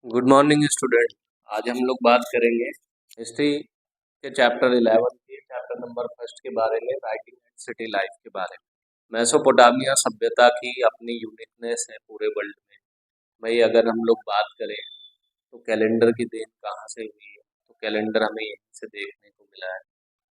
Good morning student. आज हम लोग बात करेंगे हिस्ट्री के चैप्टर 11 के चैप्टर नंबर फर्स्ट के बारे में, राइटिंग एंड सिटी लाइफ के बारे में। मेसोपोटामिया सभ्यता की अपनी यूनिकनेस है पूरे वर्ल्ड में। भाई अगर हम लोग बात करें तो कैलेंडर की देन कहाँ से हुई है, तो कैलेंडर हमें यहीं से देखने को मिला है।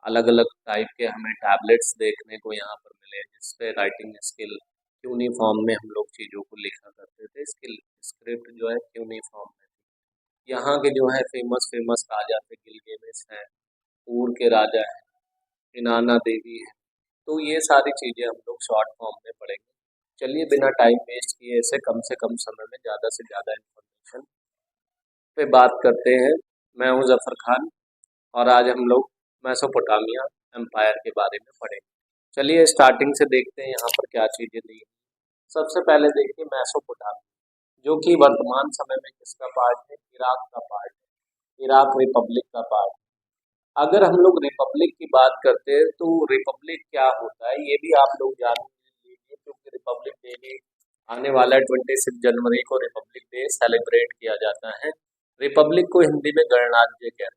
अलग अलग टाइप के हमें टैबलेट्स देखने को यहाँ पर मिले जिसपे राइटिंग स्किल यूनिफॉर्म में हम लोग चीज़ों को लिखा करते थे। स्किल स्क्रिप्ट जो है यूनिफॉर्म में थी। यहाँ के जो है फेमस फेमस राजा थे, गिलगेमेश हैं, ऊर के राजा हैं, इनाना देवी हैं। तो ये सारी चीज़ें हम लोग शॉर्ट फॉर्म में पढ़ेंगे। चलिए बिना टाइम वेस्ट किए इसे कम से कम समय में ज़्यादा से ज़्यादा इन्फॉर्मेशन पे बात करते हैं। मैं हूँ जफर खान और आज हम लोग मेसोपोटामिया एम्पायर के बारे में पढ़ेंगे। चलिए स्टार्टिंग से देखते हैं यहाँ पर क्या चीज़ें दी हैं। सबसे पहले देखिए मेसोपोटामिया, जो कि वर्तमान समय में किसका पार्ट है? इराक का पार्ट है, इराक रिपब्लिक का पार्ट। अगर हम लोग रिपब्लिक की बात करते हैं तो रिपब्लिक क्या होता है ये भी आप लोग जान लीजिए, क्योंकि रिपब्लिक डे भी आने वाला है। 26 जनवरी को रिपब्लिक डे सेलिब्रेट किया जाता है। रिपब्लिक को हिंदी में गणराज्य कहते हैं।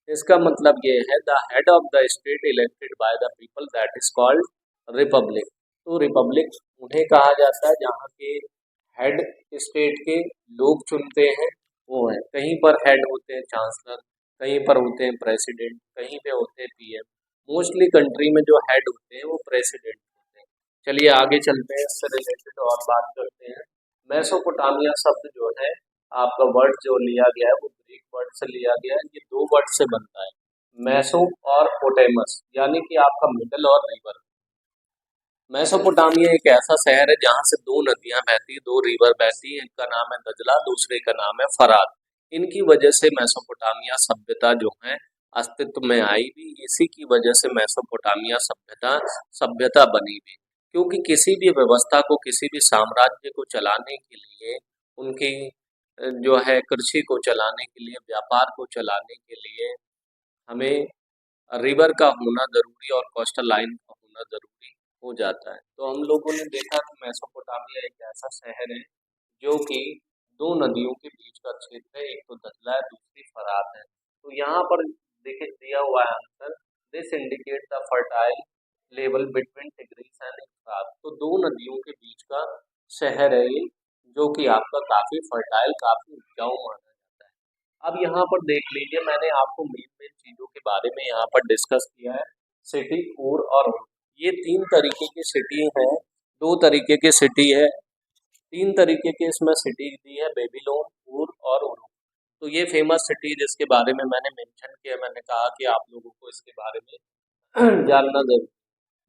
इसका मतलब ये है the head of the state elected by the people, that is called Republic. तो रिपब्लिक उन्हें कहा जाता है जहाँ के हेड स्टेट के लोग चुनते हैं, वो है। कहीं पर हेड होते हैं चांसलर, कहीं पर होते हैं प्रेसिडेंट, कहीं पे होते हैं पीएम। मोस्टली कंट्री में जो हेड होते हैं वो प्रेसिडेंट होते हैं। चलिए आगे चलते हैं, इससे रिलेटेड और बात करते हैं। मेसोपोटामिया शब्द जो है, आपका वर्ड जो लिया गया है वो ग्रीक वर्ड से लिया गया है। ये दो वर्ड से बनता है, मैसो और पोटेमस, यानी कि आपका मिडल और रिवर। मेसोपोटामिया एक ऐसा शहर है जहाँ से दो नदियां बहती, दो रिवर बहती हैं। एक का नाम है दजला, दूसरे का नाम है फरात। इनकी वजह से मेसोपोटामिया सभ्यता जो है अस्तित्व में आई भी। इसी की वजह से मेसोपोटामिया सभ्यता सभ्यता बनी भी, क्योंकि किसी भी व्यवस्था को, किसी भी साम्राज्य को चलाने के लिए, उनकी जो है कृषि को चलाने के लिए, व्यापार को चलाने के लिए हमें रिवर का होना ज़रूरी और कोस्टल लाइन का होना ज़रूरी हो जाता है। तो हम लोगों ने देखा कि मेसोपोटामिया एक ऐसा शहर है जो कि दो नदियों के बीच का क्षेत्र है। एक तो दजला है, दूसरी फरात है। तो यहाँ पर देखिए दिया हुआ है answer, this indicate the fertile level between Tigris and Euphrates. तो दो नदियों के बीच का शहर है ये, जो कि आपका काफ़ी फर्टाइल, काफ़ी उपजाऊ माना जाता है। अब यहाँ पर देख लीजिए, मैंने आपको मेन मेन चीज़ों के बारे में यहाँ पर डिस्कस किया है। सिटी, ऊर और उर। ये तीन तरीके की सिटी है, दो तरीके की सिटी है, तीन तरीके के इसमें सिटी दी है, बेबीलोन, ऊर और उरू। तो ये फेमस सिटी जिसके बारे में मैंने मेंशन किया, मैंने कहा कि आप लोगों को इसके बारे में जानना जरूर।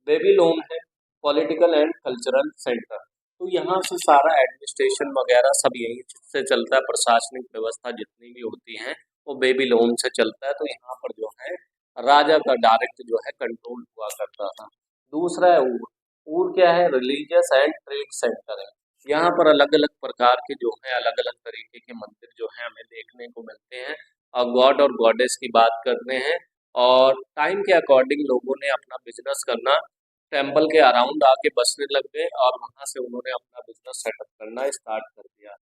बेबीलोन है पॉलिटिकल एंड कल्चरल सेंटर। तो यहाँ से सारा एडमिनिस्ट्रेशन वगैरह सब यहीं से चलता है। प्रशासनिक व्यवस्था जितनी भी होती है वो बेबीलोन से चलता है। तो यहाँ पर जो है राजा का डायरेक्ट जो है कंट्रोल हुआ करता था। दूसरा है ऊर। ऊर क्या है? रिलीजियस एंड ट्रेड सेंटर है। यहाँ पर अलग अलग प्रकार के जो है, अलग अलग तरीके के मंदिर जो है हमें देखने को मिलते हैं, और गॉड और गॉडेस की बात करते हैं। और टाइम के अकॉर्डिंग लोगों ने अपना बिजनेस करना, टेम्पल के अराउंड आके बसने लग गए और वहां से उन्होंने अपना बिजनेस सेटअप करना स्टार्ट कर दिया।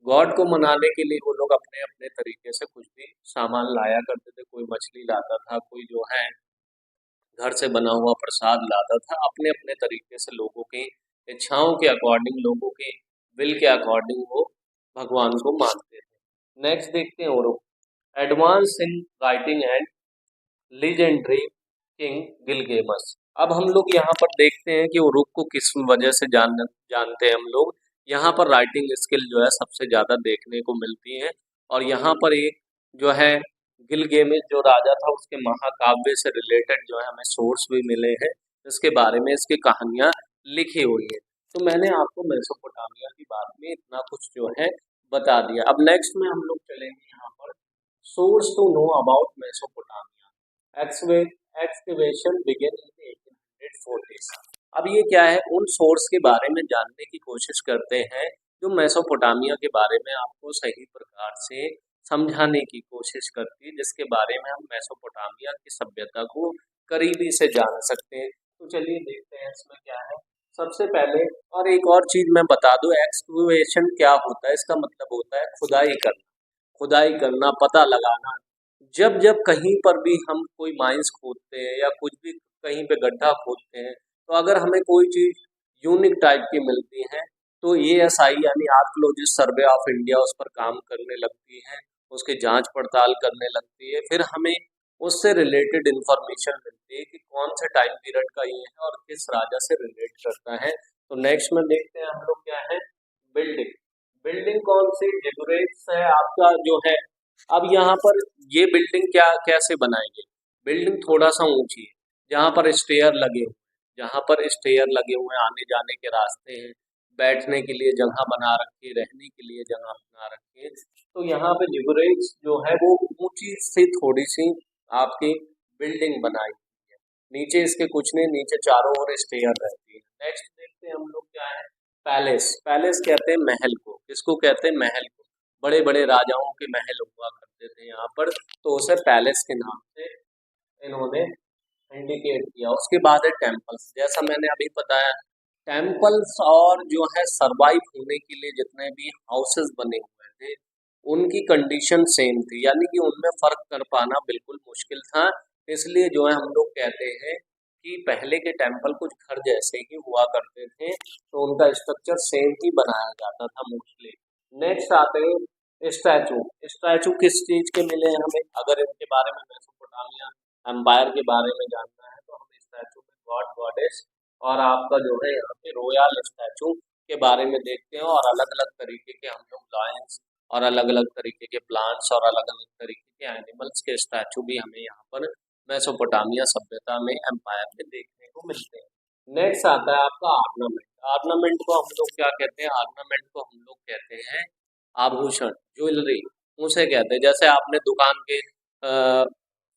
गॉड को मनाने के लिए वो लोग अपने अपने तरीके से कुछ भी सामान लाया करते थे। कोई मछली लाता था, कोई जो है घर से बना हुआ प्रसाद लाता था। अपने अपने तरीके से लोगों की इच्छाओं के अकॉर्डिंग, लोगों के विल के अकॉर्डिंग वो भगवान को मानते थे। नेक्स्ट देखते हैं और advance in writing and legendary king Gilgamesh. अब हम लोग यहाँ पर देखते हैं कि उरुक को किस वजह से जानते हैं हम लोग। यहाँ पर राइटिंग स्किल जो है सबसे ज़्यादा देखने को मिलती है। और यहाँ पर एक जो है गिलगेमेश जो राजा था, उसके महाकाव्य से रिलेटेड जो है हमें सोर्स भी मिले हैं, जिसके बारे में इसकी कहानियाँ लिखी हुई है। तो मैंने आपको मेसोपोटामिया की बात में इतना कुछ जो है बता दिया। अब नेक्स्ट में हम लोग चलेंगे यहाँ पर source to know about Mesopotamia. Excavation begin in 1840। अब ये क्या है? उन सोर्स के बारे में जानने की कोशिश करते हैं जो मेसोपोटामिया के बारे में आपको सही प्रकार से समझाने की कोशिश करती है, जिसके बारे में हम मेसोपोटामिया की सभ्यता को करीबी से जान सकते हैं। तो चलिए देखते हैं इसमें क्या है। सबसे पहले, और एक और चीज मैं बता दूं, एक्सकवेशन क्या होता है, इसका मतलब होता है खुदाई करना। खुदाई करना, पता लगाना। जब जब कहीं पर भी हम कोई माइंस खोदते हैं या कुछ भी कहीं पे गड्ढा खोदते हैं, तो अगर हमें कोई चीज यूनिक टाइप की मिलती है, तो एएसआई यानी आर्कियोलॉजिस्ट सर्वे ऑफ इंडिया उस पर काम करने लगती है, उसकी जांच पड़ताल करने लगती है। फिर हमें उससे रिलेटेड इंफॉर्मेशन मिलती है कि कौन से टाइम पीरियड का ये है और किस राजा से रिलेट करता है। तो नेक्स्ट में देखते हैं हम लोग क्या है, बिल्डिंग। बिल्डिंग कौन सी, जिगुरेट्स है आपका जो है। अब यहाँ पर ये बिल्डिंग क्या कैसे बनाएंगे, बिल्डिंग थोड़ा सा ऊंची है, जहाँ पर स्टेयर लगे हुए जहाँ पर स्टेयर लगे हुए हैं, आने जाने के रास्ते हैं, बैठने के लिए जगह बना रखी है, रहने के लिए जगह बना रखी है। तो यहाँ पे जिगुरेट्स जो है वो ऊंची सी थोड़ी सी आपकी बिल्डिंग बनाई हुई है। नीचे इसके कुछ नहीं, नीचे चारों ओर स्टेयर रहती है। नेक्स्ट देखते हैं हम लोग क्या है, पैलेस। पैलेस कहते हैं महल को, किसको कहते हैं, महल को। बड़े बड़े राजाओं के महल हुआ करते थे यहाँ पर, तो उसे पैलेस के नाम से इन्होंने इंडिकेट किया। उसके बाद है टेम्पल्स, जैसा मैंने अभी बताया, टेम्पल्स और जो है सरवाइव होने के लिए जितने भी हाउसेस बने हुए थे, उनकी कंडीशन सेम थी, यानी कि उनमें फर्क कर पाना बिल्कुल मुश्किल था। इसलिए जो है हम लोग कहते हैं कि पहले के टेम्पल कुछ घर जैसे ही हुआ करते थे, तो उनका स्ट्रक्चर सेम ही बनाया जाता था मोस्टली। नेक्स्ट आते हैं स्टैचू। स्टैचू किस चीज के मिले हैं हमें, अगर इनके बारे में मेसोपोटामिया एम्पायर के बारे में जानना है, तो हमें स्टैचू में गॉड गॉडेस और आपका जो है यहाँ पे रॉयल स्टैचू के बारे में देखते हैं। और अलग अलग तरीके के हम लोग लायंस और अलग अलग तरीके के प्लांट्स और अलग अलग तरीके के एनिमल्स के स्टैचू भी हमें यहाँ पर मेसोपोटामिया सभ्यता में एम्पायर में देखने को मिलते हैं। नेक्स्ट आता है आपका ऑर्नामेंट। ऑर्नामेंट को हम लोग क्या कहते हैं, ऑर्नामेंट को हम लोग कहते हैं आभूषण, ज्वेलरी उसे कहते हैं। जैसे आपने दुकान के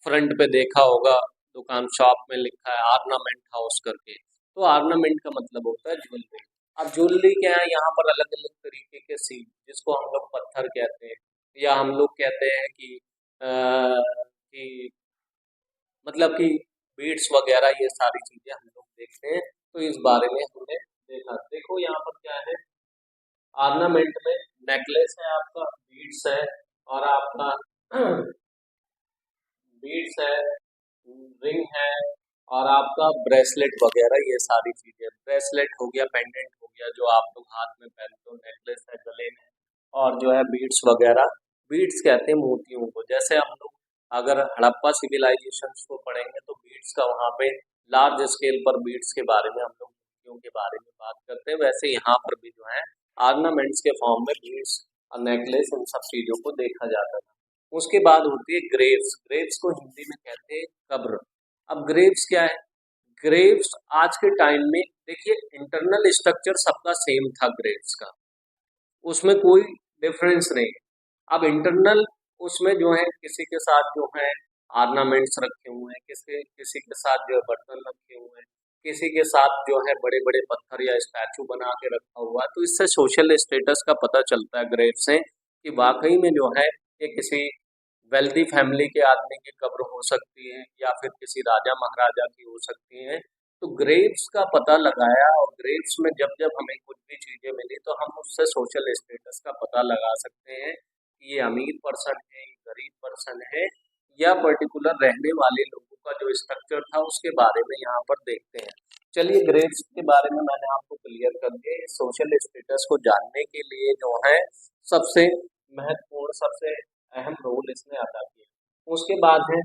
फ्रंट पे देखा होगा, दुकान शॉप में लिखा है ऑर्नामेंट हाउस करके, तो ऑर्नामेंट का मतलब होता है ज्वेलरी। अब ज्वेलरी क्या है, यहाँ पर अलग अलग तरीके के सील, जिसको हम लोग पत्थर कहते हैं, या हम लोग कहते हैं कि मतलब कि बीड्स वगैरह, ये सारी चीजें हम लोग देखते हैं। तो इस बारे में हमने देखा। देखो यहाँ पर क्या है, ऑर्नामेंट में नेकलेस है आपका, बीड्स है, और आपका बीड्स है, रिंग है, और आपका ब्रेसलेट वगैरह, ये सारी चीजें। ब्रेसलेट हो गया, पेंडेंट हो गया जो आप लोग हाथ में पहनते हो, नेकलेस है गले में, और जो है बीड्स वगैरह। बीड्स कहते हैं मोतियों को। जैसे हम लोग अगर हड़प्पा सिविलाइजेशन को पढ़ेंगे, तो बीड्स का वहाँ पे लार्ज स्केल पर बीड्स के बारे में हम लोग मोतियों के बारे में बात करते हैं। वैसे यहाँ पर भी जो है ऑर्नामेंट्स के फॉर्म में बीड्स और नेकलेस, इन सब चीजों को देखा जाता था। उसके बाद होती है ग्रेव्स। ग्रेव्स को हिंदी में कहते हैं कब्र। अब ग्रेव्स क्या है, ग्रेव्स आज के टाइम में देखिए, इंटरनल स्ट्रक्चर सबका सेम था ग्रेव्स का, उसमें कोई डिफरेंस नहीं। अब इंटरनल उसमें जो है किसी के साथ जो है ऑर्नामेंट्स रखे हुए हैं, किसी किसी के साथ जो है बर्तन रखे हुए हैं, किसी के साथ जो है बड़े बड़े पत्थर या स्टैचू बना के रखा हुआ है। तो इससे सोशल स्टेटस का पता चलता है ग्रेव से, कि वाकई में जो है ये किसी वेल्दी फैमिली के आदमी की कब्र हो सकती है, या फिर किसी राजा महाराजा की हो सकती है। तो ग्रेव्स का पता लगाया, और ग्रेव्स में जब जब हमें कुछ भी चीजें मिली, तो हम उससे सोशल स्टेटस का पता लगा सकते हैं कि ये अमीर पर्सन है, ये गरीब पर्सन है, या पर्टिकुलर रहने वाले लोगों का जो स्ट्रक्चर था उसके बारे में यहाँ पर देखते हैं। चलिए, ग्रेव्स के बारे में मैंने आपको क्लियर कर दिया। सोशल स्टेटस को जानने के लिए जो है सबसे महत्वपूर्ण, सबसे अहम रोल इसने अदा किया। उसके बाद है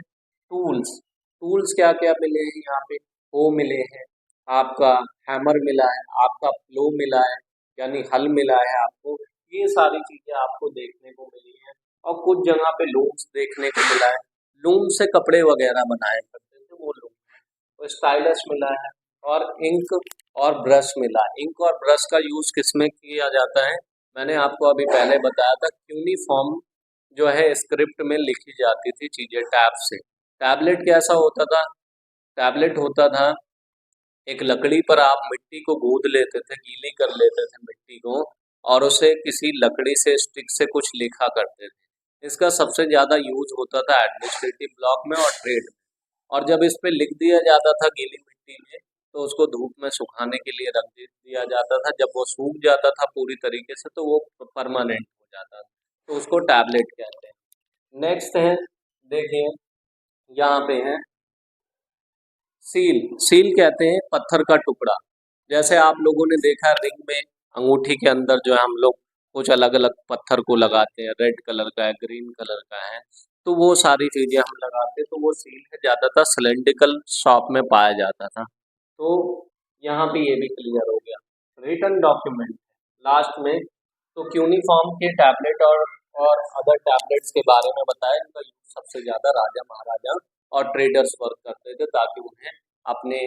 टूल्स। टूल्स क्या क्या मिले हैं यहाँ पे, वो मिले हैं आपका हैमर मिला है, आपका प्लो मिला है, यानी हल मिला है आपको। ये सारी चीजें आपको देखने को मिली हैं। और कुछ जगह पे लूम्स देखने को मिला है, लूम से कपड़े वगैरह बनाए करते थे वो लूम है। तो स्टाइलस मिला है, और इंक और ब्रश मिला है। इंक और ब्रश का यूज किसमें किया जाता है, मैंने आपको अभी पहले बताया था, यूनिफॉर्म जो है स्क्रिप्ट में लिखी जाती थी चीजें टैब से। टैबलेट कैसा होता था, टैबलेट होता था एक लकड़ी पर आप मिट्टी को गूंद लेते थे, गीली कर लेते थे मिट्टी को, और उसे किसी लकड़ी से, स्टिक से कुछ लिखा करते थे। इसका सबसे ज्यादा यूज होता था एडमिनिस्ट्रेटिव ब्लॉक में और ट्रेड में। और जब इस पे लिख दिया जाता था गीली मिट्टी में, तो उसको धूप में सुखाने के लिए रख दिया जाता था। जब वो सूख जाता था पूरी तरीके से तो वो परमानेंट हो जाता था, तो उसको टैबलेट कहते हैं। नेक्स्ट है, देखिए यहाँ पे है सील। सील कहते हैं पत्थर का टुकड़ा। जैसे आप लोगों ने देखा रिंग में अंगूठी के अंदर जो है हम लोग कुछ अलग अलग पत्थर को लगाते हैं, रेड कलर का है, ग्रीन कलर का है, तो वो सारी चीजें हम लगाते हैं, तो वो सील है, ज्यादातर सिलेंड्रिकल शॉप में पाया जाता था। तो यहाँ पे ये भी क्लियर हो गया। रिटन डॉक्यूमेंट लास्ट में, तो क्यूनिफॉर्म के टैबलेट और अदर टैबलेट्स के बारे में बताया। इनका यूज सबसे ज्यादा राजा महाराजा और ट्रेडर्स वर्क करते थे, ताकि उन्हें अपने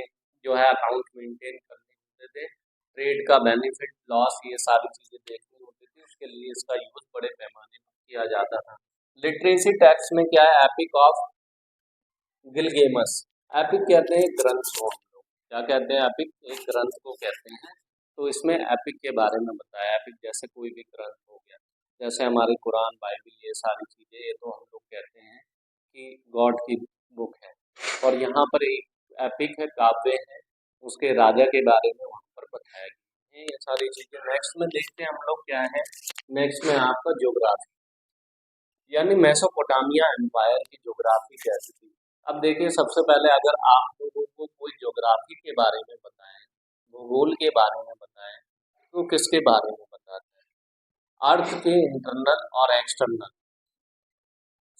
जो है अकाउंट मेंटेन करने होते थे, ट्रेड का बेनिफिट लॉस ये सारी चीजें देखनी होती थी, उसके लिए इसका यूज बड़े पैमाने पर किया जाता था। लिटरेसी टैक्स में क्या है, एपिक ऑफ गिलगेमस। एपिक कहते हैं ग्रंथ को, हम लोग क्या कहते हैं, एपिक एक ग्रंथ को कहते हैं। तो इसमें एपिक के बारे में बताया। एपिक जैसे कोई भी ग्रंथ हो गया, जैसे हमारी कुरान, बाइबल, ये सारी चीजें, ये तो हम लोग कहते हैं कि गॉड की बुक है। और यहाँ पर एक एपिक है, काव्य है, उसके राजा के बारे में वहाँ पर बताया गया है, ये सारी चीजें। नेक्स्ट में देखते हैं हम लोग क्या है, नेक्स्ट में आपका ज्योग्राफी, यानी मेसोपोटामिया एम्पायर की ज्योग्राफी कैसी थी। अब देखिए सबसे पहले अगर आप लोगों को कोई ज्योग्राफी के बारे में बताएं, भूगोल के बारे में बताएं, तो किसके बारे में बताते हैं, अर्थ के इंटरनल और एक्सटर्नल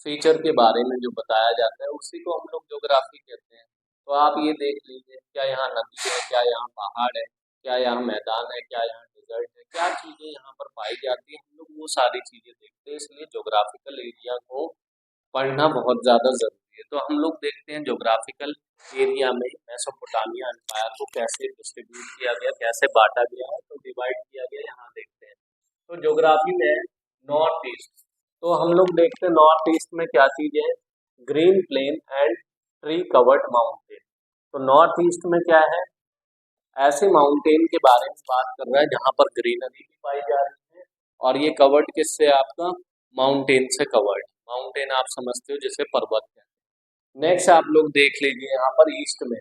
फीचर के बारे में जो बताया जाता है उसी को हम लोग ज्योग्राफी कहते हैं। तो आप ये देख लीजिए, क्या यहाँ नदी है, क्या यहाँ पहाड़ है, क्या यहाँ मैदान है, क्या यहाँ डिजर्ट है, क्या चीजें यहाँ पर पाई जाती है, हम लोग वो सारी चीजें देखते हैं। इसलिए ज्योग्राफिकल एरिया को पढ़ना बहुत ज़्यादा ज़रूरी है। तो हम लोग देखते हैं ज्योग्राफिकल एरिया में मेसोपोटामिया एम्पायर को कैसे डिस्ट्रीब्यूट किया गया, कैसे बांटा गया है, तो डिवाइड किया गया, यहाँ देखते हैं। तो ज्योग्राफी में नॉर्थ ईस्ट, तो हम लोग देखते हैं नॉर्थ ईस्ट में क्या चीज़ है, green plane and tree covered mountain. तो नॉर्थ ईस्ट में क्या है, ऐसे माउंटेन के बारे में बात कर रहा है जहाँ पर ग्रीनरी भी पाई जा रही है, और ये कवर्ड किससे, आपका माउंटेन से कवर्ड। माउंटेन आप समझते हो जैसे पर्वत है। नेक्स्ट आप लोग देख लीजिए यहाँ पर ईस्ट में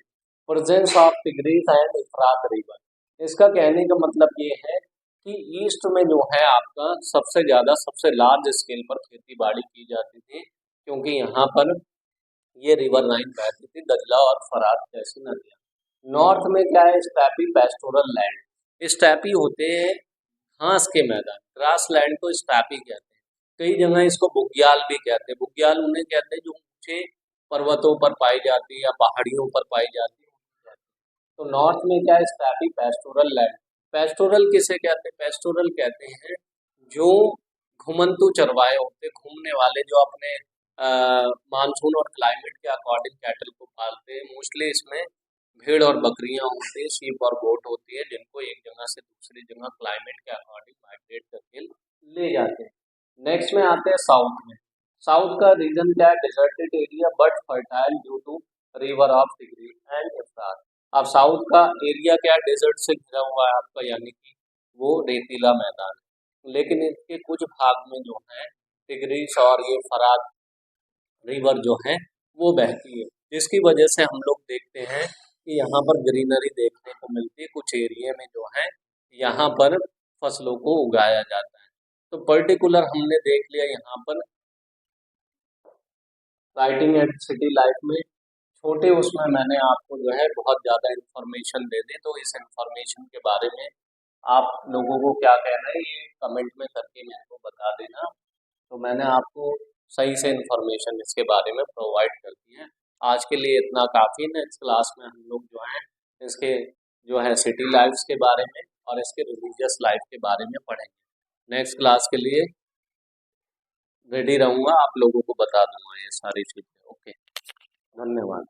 presence of Tigris and Euphrates river. इसका कहने का मतलब ये है कि ईस्ट में जो है आपका सबसे ज्यादा, सबसे लार्ज स्केल पर खेती बाड़ी की जाती थी, क्योंकि यहाँ पर ये रिवर लाइन बहती थी, दजला और फरात जैसी नदियाँ। नॉर्थ में क्या है, स्टैपी पेस्टोरल लैंड। स्टैपी होते हैं घास के मैदान, ग्रास लैंड को स्टैपी कहते हैं। कई जगह इसको बुग्याल भी कहते हैं। बुग्याल उन्हें कहते हैं जो ऊंचे पर्वतों पर पाई जाती है या पहाड़ियों पर पाई जाती है। तो नॉर्थ में क्या है, स्टैपी पेस्टोरल लैंड। पेस्टोरल किसे कहते हैं, पेस्टोरल कहते हैं जो घुमंतु चरवाहे होते हैं, घूमने वाले, जो अपने मानसून और क्लाइमेट के अकॉर्डिंग कैटल को पालते हैं। मोस्टली इसमें भेड़ और बकरियां होती है, शीप और गोट होती है, जिनको एक जगह से दूसरी जगह क्लाइमेट के अकॉर्डिंग माइग्रेट करके ले जाते हैं। नेक्स्ट में आते हैं साउथ में। साउथ का रीजन क्या है, deserted area but fertile due to river of Tigris and Euphrates. अब साउथ का एरिया क्या है, डेजर्ट से घिरा हुआ है आपका, यानी कि वो रेतीला मैदान है, लेकिन इसके कुछ भाग में जो है टिग्रीस और ये फरात रिवर जो है वो बहती है, जिसकी वजह से हम लोग देखते हैं कि यहाँ पर ग्रीनरी देखने को मिलती है। कुछ एरिया में जो है यहाँ पर फसलों को उगाया जाता है। तो पर्टिकुलर हमने देख लिया यहाँ पर राइटिंग एंड सिटी लाइफ में, छोटे उसमें मैंने आपको जो है बहुत ज़्यादा इन्फॉर्मेशन दे दी। तो इस इन्फॉर्मेशन के बारे में आप लोगों को क्या कहना है, ये कमेंट में करके मेरे को बता देना। तो मैंने आपको सही से इन्फॉर्मेशन इसके बारे में प्रोवाइड कर दी है। आज के लिए इतना काफ़ी। नेक्स्ट क्लास में हम लोग जो है इसके जो है सिटी लाइफ्स के बारे में और इसके रिलीजियस लाइफ के बारे में पढ़ेंगे। नेक्स्ट क्लास के लिए रेडी रहूँगा, आप लोगों को बता दूंगा ये सारी चीज़ें। ओके, धन्यवाद।